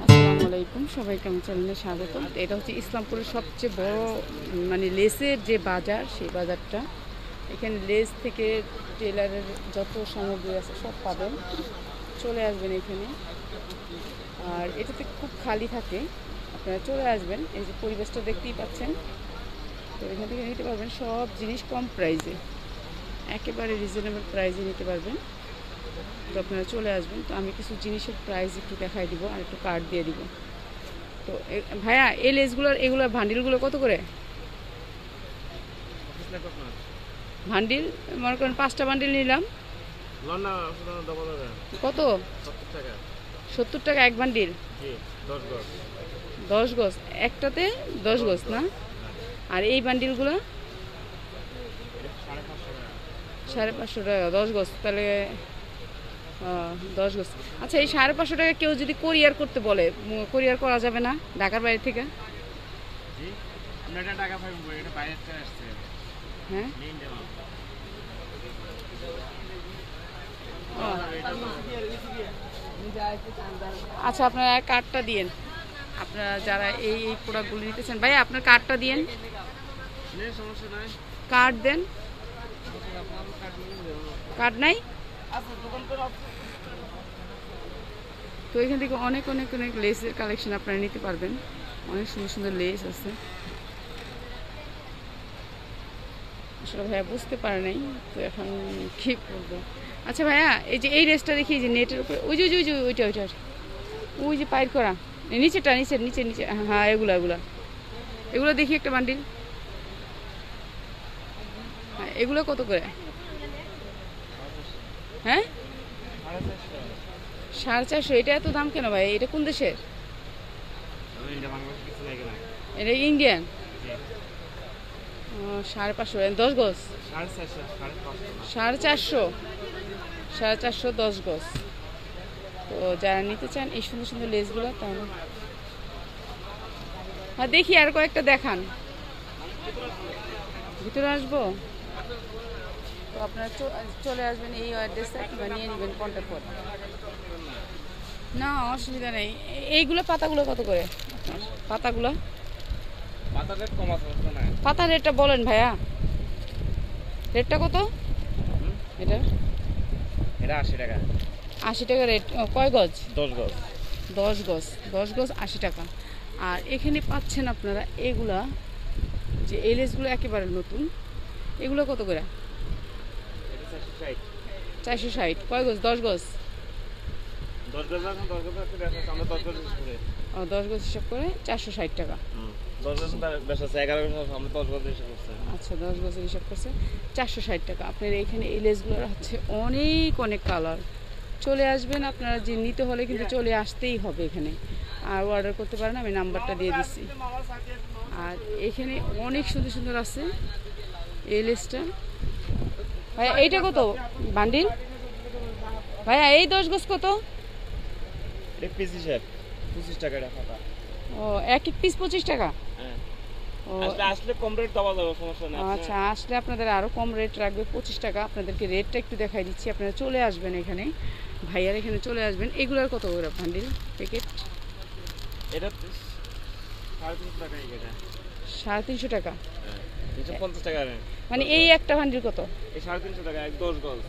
আসসালামু আলাইকুম, সবাইকে আমার চ্যানেলে স্বাগতম। এটা হচ্ছে ইসলামপুরের সবচেয়ে বড় মানে লেসের যে বাজার, সেই বাজারটা। এখানে লেস থেকে টেলারের যত সামগ্রী আছে সব পাবেন, চলে আসবেন এখানে। আর এটাতে খুব খালি থাকে, আপনারা চলে আসবেন। এই যে পরিবেশটা দেখতেই পাচ্ছেন, তো এখান থেকে নিতে পারবেন সব জিনিস কম প্রাইসে, একেবারে রিজনেবল প্রাইসে নিতে পারবেন। তো আপনারা চলে আসবেন। তো আমি কিছু জিনিসের প্রাইস একটু দেখাই দিব আর একটু কার্ড দিয়ে দিব। তো ভাইয়া, এই লেসগুলোর এগুলোর ভান্ডিলগুলো কত করে? ভান্ডিল মনে করেন 5টা বান্ডিল নিলাম, কত? 70 টাকা এক বান্ডিল। 10 গজ একটাতে, 10 গজ না? আর এই বান্ডিলগুলো 550 টাকা 10 গজ, তাহলে 10 গজ। আচ্ছা, এই 550 টাকা কেউ যদি কোরিয়ার করতে বলে, কোরিয়ার করা যাবে না ঢাকার বাইরে থেকে? হ্যাঁ, আচ্ছা, আপনারা কার্ডটা দিয়েন, আপনারা যারা এই এই প্রোডাক্টগুলো নিতেছেন। ভাই, আপনার কার্ডটা দিয়েন, কার্ড দেন। কার্ড নাই? তো এখান থেকে অনেক অনেক অনেক লেসের কালেকশন আপনারা নিতে পারবেন, অনেক সুন্দর সুন্দর লেস আছে। আসলে ভাইয়া বুঝতে পারে নাই, তো এখন কী করবো। আচ্ছা ভাইয়া, এই যে এই লেসটা দেখি, যে নেটের উপরে, ওই যে ওই যে ওইটা ওইটা ওই যে পাইর করা নিচেটা, নিচে নিচে নিচে, হ্যাঁ, এগুলো এগুলো এগুলো দেখি একটা বান্ডিল। হ্যাঁ, এগুলো কত করে? হ্যাঁ, 450। এটা এত দাম কেন ভাই? এটা কোন দেশের? এটা ইন্ডিয়ান। 550, 10 গজ, 450, 450, 10 গজ। তো যারা নিতে চান এই সুন্দর সুন্দর লেসগুলো, তাহলে হ্যাঁ দেখি আর কয়েকটা দেখান। ভিতরে আসবো? তো আপনারা চলে আসবেন এই অ্যাড্রেসে, কিংবা নিয়ে নেবেন কন্ট্যাক্ট করে। না, অসুবিধা নেই। এইগুলো পাতাগুলো কত করে? পাতাগুলো, পাতার রেটটা বলেন ভাইয়া, রেটটা কত? এটা 80 টাকা। 80 টাকা রেট। কয় গজ? 10 গজ। 10 গজ, 10 গজ 80 টাকা। আর এখানে পাচ্ছেন আপনারা এগুলা, যে এই লেসগুলো একেবারে নতুন, এগুলো কত করে? 460। কয় গজ? 10 গজ। 10 গজ আছে, 10 গজ আছে, আমরা 10 গজ করে। 10 গজ হিসাব করে 460 টাকা। 10 গজ বেশ আছে 11 গজ, আমরা 10 গজ হিসাব করছি। আচ্ছা, 10 গজের হিসাব করছে 460 টাকা। আপনার এখানে এই লেসগুলোর হচ্ছে অনেক অনেক কালার। চলে আসবেন আপনারা, যে নিতে হলে কিন্তু চলে আসতেই হবে এখানে, আর অর্ডার করতে পারেন, আমি নাম্বারটা দিয়ে দিচ্ছি। আর এখানে অনেক সুন্দর সুন্দর আছে এই লেসটা। ভাইয়া এইটা কত বান্ডিল? ভাইয়া এই 10 গজ কত? এটা পিস হিসাব 25 টাকা টাকা। ও, এক এক পিস 25 টাকা? হ্যাঁ। ও, আসলে কম রেট দেওয়া যাবে, সমস্যা নেই। আচ্ছা, আসলে আপনাদের আরও কম রেট রাখবে, 25 টাকা। আপনাদেরকে রেটটা একটু দেখাই দিচ্ছি, আপনারা চলে আসবেন এখানে, ভাইয়ার এখানে চলে আসবেন। এগুলোর কত করে বান্ডিল প্যাকেট? এটা 350 টাকা। এটা 350 টাকা। হ্যাঁ, 350 টাকা। মানে এই একটা বান্ডিল কত? এই 350 টাকা, 10 গজ।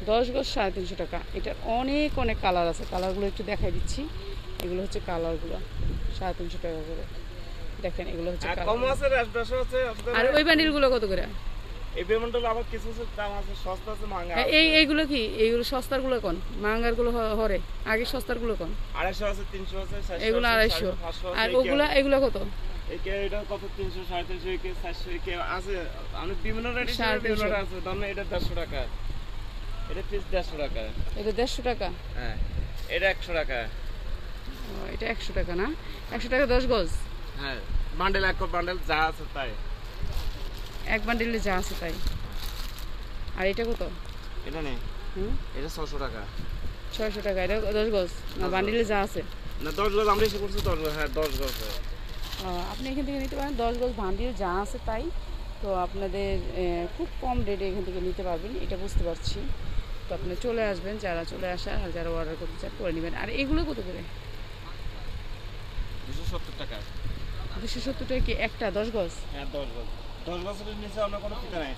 10 গজ 350 টাকা। এটার অনেক অনেক কালার আছে, কালারগুলো একটু দেখাই দিচ্ছি। এগুলো হচ্ছে কালারগুলো, 350 টাকা করে। দেখেন, এগুলো হচ্ছে কম আছে, বেশি আছে। আর ওই বান্ডিলগুলো কত করে? এই পেমেন্টগুলো আবার কিছু দাম আছে, সস্তা আছে, মাঙ্গা। এইগুলো কি? এইগুলো সস্তারগুলো কোন? মাঙ্গারগুলো হরে আগে, সস্তারগুলো কোন? 250 আছে, 300 আছে, 400 এগুলো 250। আর ওগুলা, এগুলো কত? এটা কত? 300, 350, 400 আছে। আমি বিভিন্ন রেটে আছে। ধরুন এটা 150 টাকা, এটা পিস 150 টাকা। এটা 150 টাকা। হ্যাঁ, এটা 100 টাকা। এটা 100 টাকা না? 100 টাকা 10 গজ। হ্যাঁ, বান্ডেল, এক বান্ডেল যা আছে তাই, এক বান্ডিলে যা আছে তাই। আর এটা কত? এটা নেই। এটা 600 টাকা। 600 টাকা। এটা 10 গজ না বান্ডিলে যা আছে? না, 10 গজ আমরা এসে করছি, 10 গজ। হ্যাঁ, 10 গজ। আপনি এখান থেকে নিতে পারেন 10 গজ বান্ডিল যা আছে তাই। তো আপনাদের খুব কম রেটে এখান থেকে নিতে পারবেন, এটা বুঝতে পারছি। তো আপনি চলে আসবেন, যারা চলে আসার, আর যারা অর্ডার করতে চান করে নেবেন। আর এগুলো কত করে? 270 টাকা। 270 টাকা কি একটা 10 গজ? হ্যাঁ 10 গজ। 10 গজের নিচে অন্য কোনো ফিতা নাই।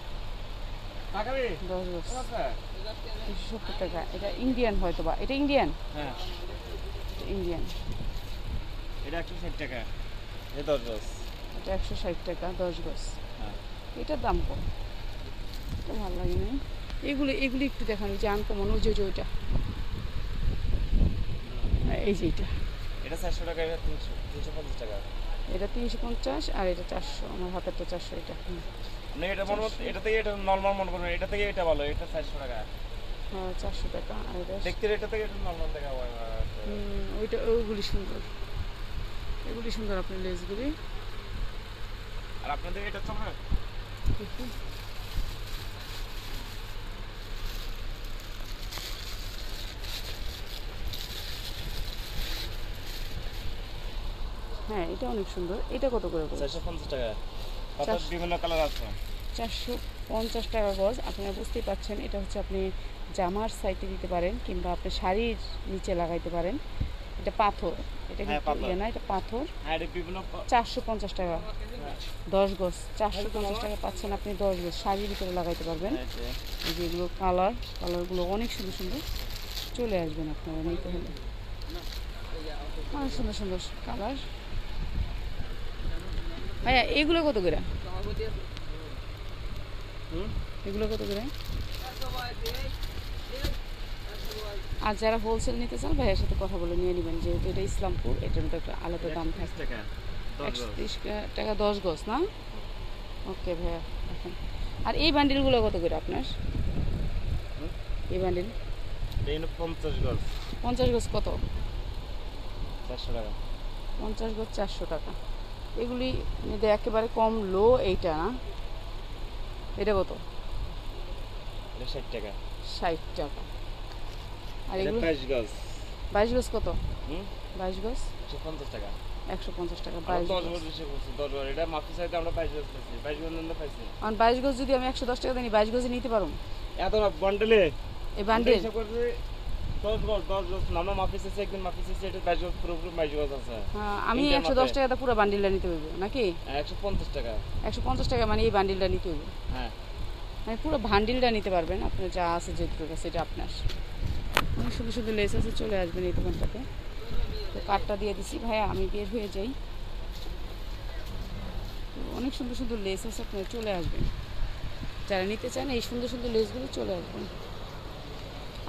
টাকাবি? 10 গজ আচ্ছা। 270 টাকা। এটা ইন্ডিয়ান হয়তো বা। এটা ইন্ডিয়ান? হ্যাঁ। ইন্ডিয়ান। এটা 160 টাকা। এই 10 গজ। এটা 160 টাকা 10 গজ। হ্যাঁ। এটার দাম কম। এটা ভালো লাগে না। এগুলি একটু দেখান, যে আনকমন ওই যে ওইটা। এই যে এটা। এটা 400 টাকা, এটা 350 টাকা। এটা 350 আর এটা 400। আমার হাতেরটা 400 এটা। না এটা মনে হচ্ছে এটা থেকে এটা নরমাল মনে করুন, এটা থেকে এটা ভালো, এটা 400 টাকা। হ্যাঁ 400 টাকা। আর এটা দেখতে এটা থেকে এটা নরমাল দেখা হয়। ওইটা ওইগুলি সুন্দর, এগুলি সুন্দর আপনার লেসগুলি। আর আপনাদের এটা চলে হ্যাঁ এটা অনেক সুন্দর। এটা কত করে? 450 টাকা। কত বিভিন্ন কালার আছে। 450 টাকা গজ। আপনারা বুঝতেই পাচ্ছেন, এটা হচ্ছে আপনি জামার সাইডে দিতে পারেন কিংবা আপনি শাড়ির নিচে লাগাইতে পারেন। এটা পাথর, এটা কিন্তু ইয়ে না, এটা পাথর। হ্যাঁ এটা বিভিন্ন 450 টাকা 10 গজ। 450 টাকা পাচ্ছেন আপনি 10 গজ। শাড়ির ভিতরে লাগাইতে পারবেন। এই যেগুলো কালারগুলো অনেক সুন্দর সুন্দর। চলে আসবেন আপনারা নিতে হলে। অনেক সুন্দর সুন্দর কালার। ভাইয়া এগুলো কত করে? এগুলো কত করে? আর যারা হোলসেল নিতে চান ভাইয়ের সাথে কথা বলে নিয়ে নেবেন, যেহেতু এটা ইসলামপুর, এটার মধ্যে একটা আলাদা দাম থাকে। 130 টাকা 10 গজ না? ওকে ভাইয়া এখন। আর এই বান্ডিলগুলো কত করে আপনার? এই বান্ডিল 50 গজ। 50 গজ কত? 400 টাকা। 50 গজ 400 টাকা। এগুলি মধ্যে একেবারে কম লো এইটা না? এটা কত? এটা 60 টাকা। 60 টাকা। আর এগুলো 22 গজ। 22 গজ কত? 22 গজ 150 টাকা। 150 টাকা। 10 গজ বেশি করছি, 10 গজ। এটা মাফি সাইতে আমরা 22 গজ পাইছি। 22 গজ নিতে পাইছি। আর 22 গজ যদি আমি 110 টাকা দিই, 22 গজ নিতে পারুম? এত না বান্ডেলে। এই বান্ডেল হিসাব করতে 10 গজ নামে মাফি সাইতে একদিন মাফি সাইতে এটা 22 গজ পুরো 22 গজ আছে। হ্যাঁ আমি 110 টাকাতে পুরো বান্ডিলটা নিতে হইব নাকি? 150 টাকা। 150 টাকা মানে এই বান্ডিলটা নিতে হইব? হ্যাঁ। মানে পুরো বান্ডিলটা নিতে পারবেন আপনার যা আছে, যেটুকু আছে এটা আপনার। অনেক সুন্দর সুন্দর লেস আছে, চলে আসবেন এই দোকানটাতে। তো কার্ডটা দিয়ে দিছি ভাইয়া, আমি বের হয়ে যাই। অনেক সুন্দর সুন্দর লেস আছে, আপনারা চলে আসবেন যারা নিতে চান। এই সুন্দর সুন্দর লেসগুলো চলে আসবেন।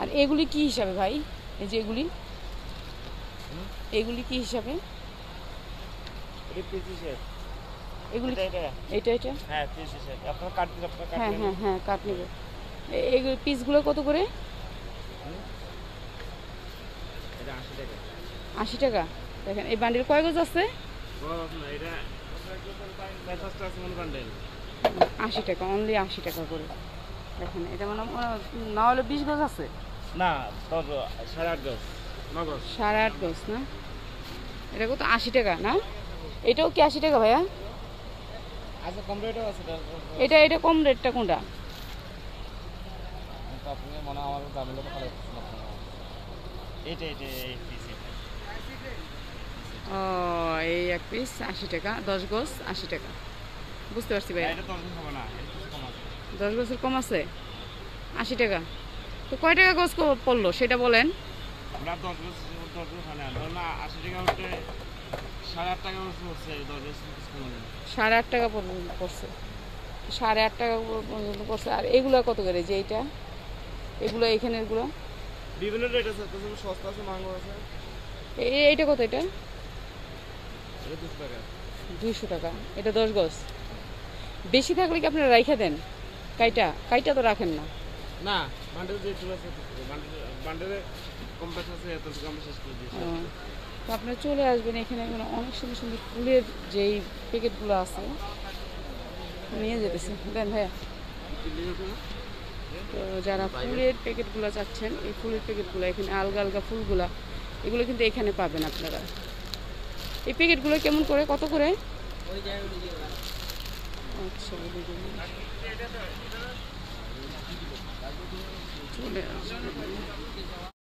আর এগুলি কি হিসাবে ভাই? এই যে এগুলি কি হিসাবে? এটা পিস হিসাব। এগুলি এটা এটা হ্যাঁ পিস হিসাব। আপনারা কাট দিন, আপনারা কাট হ্যাঁ দিন। হ্যাঁ হ্যাঁ কাট নেবে। এগুলো পিসগুলো কত করে? এটা 80 টাকা। 80 টাকা। দেখেন এই বান্ডিল কয় গজ আছে? বড় না এটা 50 টাকা মন বান্ডেল। 80 টাকা, অনলি 80 টাকা করে। দেখেন এটা মানে না হলে 20 গজ আছে না, 8.5 গজ। 9 গজ। 8.5 গজ না? এটা কত? 80 টাকা না? এটাও কি 80 টাকা ভাইয়া? আচ্ছা কম রেটও আছে। এটা কম রেটটা কোনটা? তো আপনি মনে আমার দামিলে তো ভালো করছেন আপনারা। এটা এই পিস এটা। ও এই এক পিস 80 টাকা, 10 গজ 80 টাকা। বুঝতে পারছি ভাইয়া। এটা 10 গজ হবে না, এটা কিছু কম আছে। 10 গজের কম আছে 80 টাকা। তো কয় টাকা গজ পড়লো সেটা বলেন? আমরা 10 গজ হয় না, ধরুন 80 টাকা হচ্ছে 8.5 টাকা হচ্ছে 10 গজ কম। 8.5 টাকা পর্যন্ত পড়ছে। 8.5 টাকা পর্যন্ত পড়ছে। আর এগুলো কত করে? যে এইটা এগুলো এখানে এগুলো বিভিন্ন রেট আছে, কিছু সস্তা আছে, মহঙ্গা আছে। এইটা কত? এটা এটা 200 টাকা। 200 টাকা। এটা 10 গজ। বেশি থাকলে কি আপনারা রাইখা দেন? কাইটা তো রাখেন না। না বান্ডেল যে চলে আছে, বান্ডেলে কম বেশি আছে, এত কম শেষ করে দিয়েছি। তো আপনারা চলে আসবেন এখানে। অনেক সুন্দর সুন্দর ফুলের যেই প্যাকেটগুলো আছে নিয়ে যেতেছে। দেন ভাইয়া। তো যারা ফুলের প্যাকেটগুলো চাচ্ছেন, এই ফুলের প্যাকেটগুলো এখানে আলগা আলগা ফুলগুলা, এগুলো কিন্তু এখানে পাবেন আপনারা। এই প্যাকেটগুলো কেমন করে, কত করে? আচ্ছা চলে আসবেন।